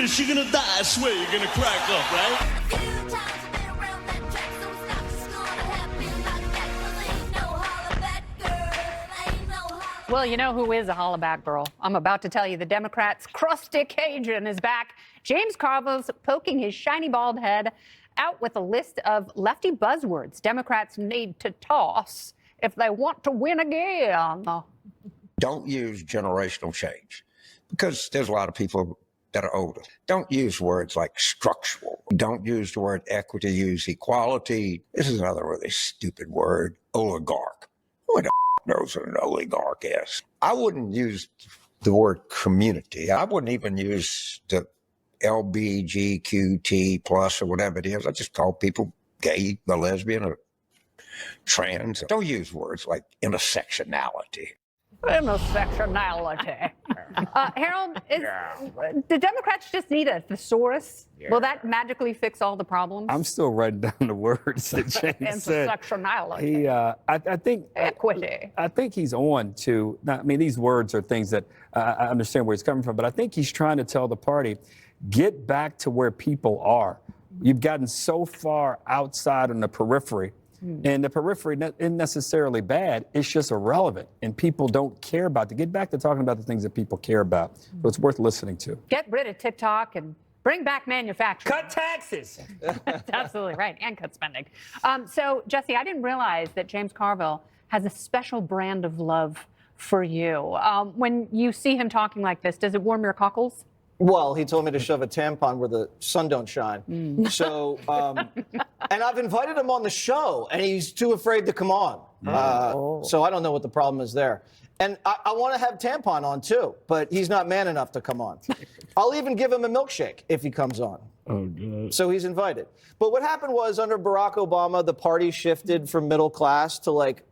this, you're gonna die. I swear you're gonna crack up, right? Well, you know who is a hollaback girl? I'm about to tell you the Democrats' crusty Cajun is back. James Carville's poking his shiny bald head out with a list of lefty buzzwords Democrats need to toss if they want to win again. Don't use generational change because there's a lot of people that are older. Don't use words like structural. Don't use the word equity, use equality. This is another really stupid word, oligarch. Who the knows what an oligarch is? I wouldn't use the word community. I wouldn't even use the LBGQT plus or whatever it is. I just call people gay, a lesbian, or trans. Don't use words like intersectionality. Intersectionality. Harold, the Democrats just need a thesaurus. Yeah. Will that magically fix all the problems? I'm still writing down the words that James said. Intersectionality. I think equity. I think he's on to. I mean, these words are things that I understand where he's coming from, but I think he's trying to tell the party, get back to where people are. You've gotten so far outside on the periphery. And the periphery isn't necessarily bad. It's just irrelevant, and people don't care about it. Get back to talking about the things that people care about. So it's worth listening to. Get rid of TikTok and bring back manufacturing. Cut taxes. That's absolutely right, and cut spending. So, Jesse, I didn't realize that James Carville has a special brand of love for you. When you see him talking like this, does it warm your cockles? Well, he told me to shove a tampon where the sun don't shine. So, and I've invited him on the show, and he's too afraid to come on. So I don't know what the problem is there. And I want to have tampon on, too, but he's not man enough to come on. I'll even give him a milkshake if he comes on. Oh, God. So he's invited. But what happened was, under Barack Obama, the party shifted from middle class to, like,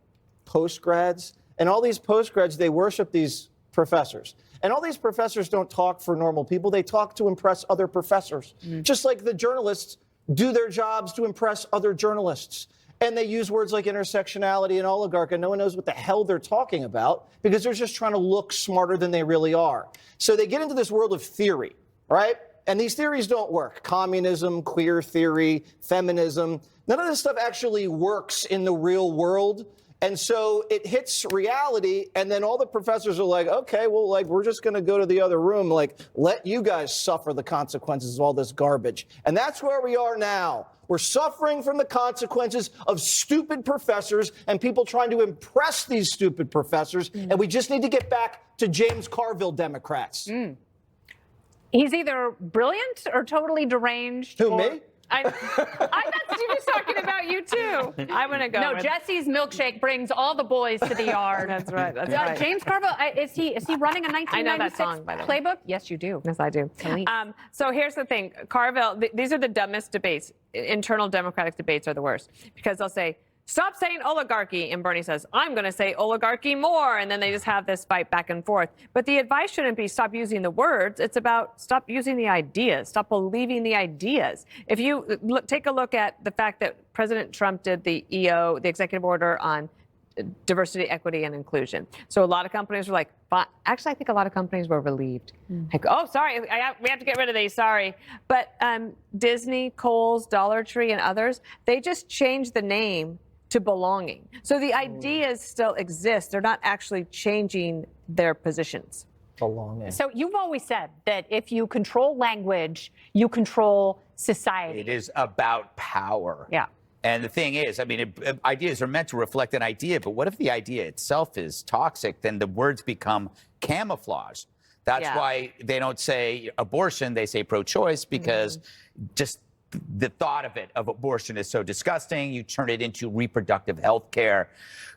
post-grads. And all these post-grads, they worship these professors. And all these professors don't talk for normal people. They talk to impress other professors. Just like the journalists do their jobs to impress other journalists. And they use words like intersectionality and oligarch, and no one knows what the hell they're talking about because they're just trying to look smarter than they really are. So they get into this world of theory, right? And these theories don't work. Communism, queer theory, feminism, none of this stuff actually works in the real world. And so it hits reality, and then all the professors are like, okay, well, like, we're just going to go to the other room, like, let you guys suffer the consequences of all this garbage. And that's where we are now. We're suffering from the consequences of stupid professors and people trying to impress these stupid professors, and we just need to get back to James Carville Democrats. He's either brilliant or totally deranged. Who, me? I thought he was talking about you, too. I'm going to go. No, Jesse's milkshake brings all the boys to the yard. That's right. That's right. James Carville, is he running a 1996 I know that song, by the way. playbook? Yes, you do. Yes, I do. So here's the thing. Carville, these are the dumbest debates. Internal Democratic debates are the worst because they'll say, stop saying oligarchy. And Bernie says, I'm going to say oligarchy more. And then they just have this fight back and forth. But the advice shouldn't be stop using the words. It's about stop using the ideas. Stop believing the ideas. If you take a look at the fact that President Trump did the EO, the executive order on diversity, equity, and inclusion. So a lot of companies were like, actually, I think a lot of companies were relieved. Like, oh, sorry, we have to get rid of these, sorry. But Disney, Kohl's, Dollar Tree, and others, they just changed the name to belonging. So the ideas still exist. They're not actually changing their positions. Belonging. So you've always said that if you control language, you control society. It is about power. Yeah. And the thing is, I mean, ideas are meant to reflect an idea, but what if the idea itself is toxic? Then the words become camouflage. That's why they don't say abortion, they say pro-choice, because just the thought of abortion is so disgusting. You turn it into reproductive health care.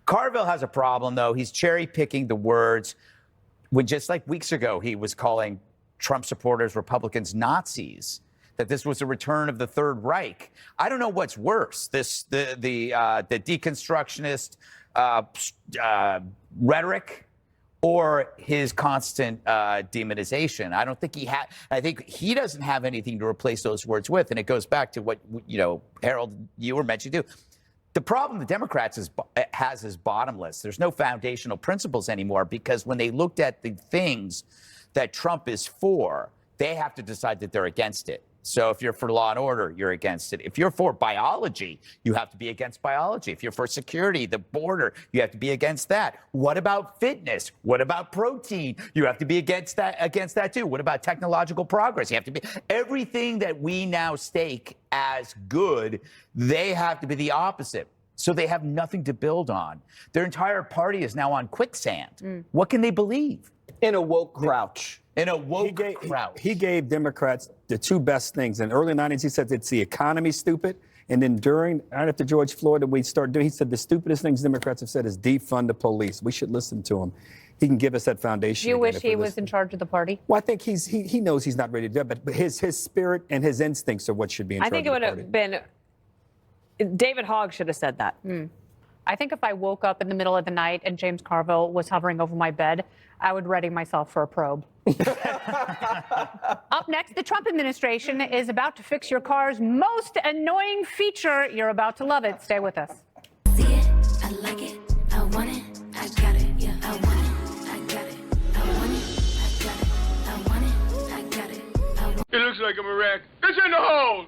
Carville has a problem, though. He's cherry picking the words. When just like weeks ago, he was calling Trump supporters, Republicans, Nazis, that this was a return of the Third Reich. I don't know what's worse, the deconstructionist rhetoric or his constant demonization. I don't think I think he doesn't have anything to replace those words with. And it goes back to what, Harold, you were mentioning too. The problem the Democrats has is bottomless. There's no foundational principles anymore because when they looked at the things that Trump is for, they have to decide that they're against it. So if you're for law and order, you're against it. If you're for biology, you have to be against biology. If you're for security, the border, you have to be against that. What about fitness? What about protein? You have to be against that too. What about technological progress? You have to be everything that we now stake as good, they have to be the opposite. So they have nothing to build on. Their entire party is now on quicksand. What can they believe? In a woke crouch. In a woke crouch. He gave Democrats the two best things. In the early 90s, he said it's the economy, stupid. And then right after George Floyd, he said the stupidest things Democrats have said is defund the police. We should listen to him. He can give us that foundation. Do you wish he was in charge of the party? Well, I think he knows he's not ready to do it, but his spirit and his instincts are what should be in charge of the party. I think it would have been, David Hogg should have said that. I think if I woke up in the middle of the night and James Carville was hovering over my bed, I would ready myself for a probe. Up next, the Trump administration is about to fix your car's most annoying feature. You're about to love it. Stay with us. See it, I like it, I want it, I got it, yeah, I want it, I got it, I want it, I got it, I want it, I got it, I want it. It looks like I'm a wreck. It's in the hole!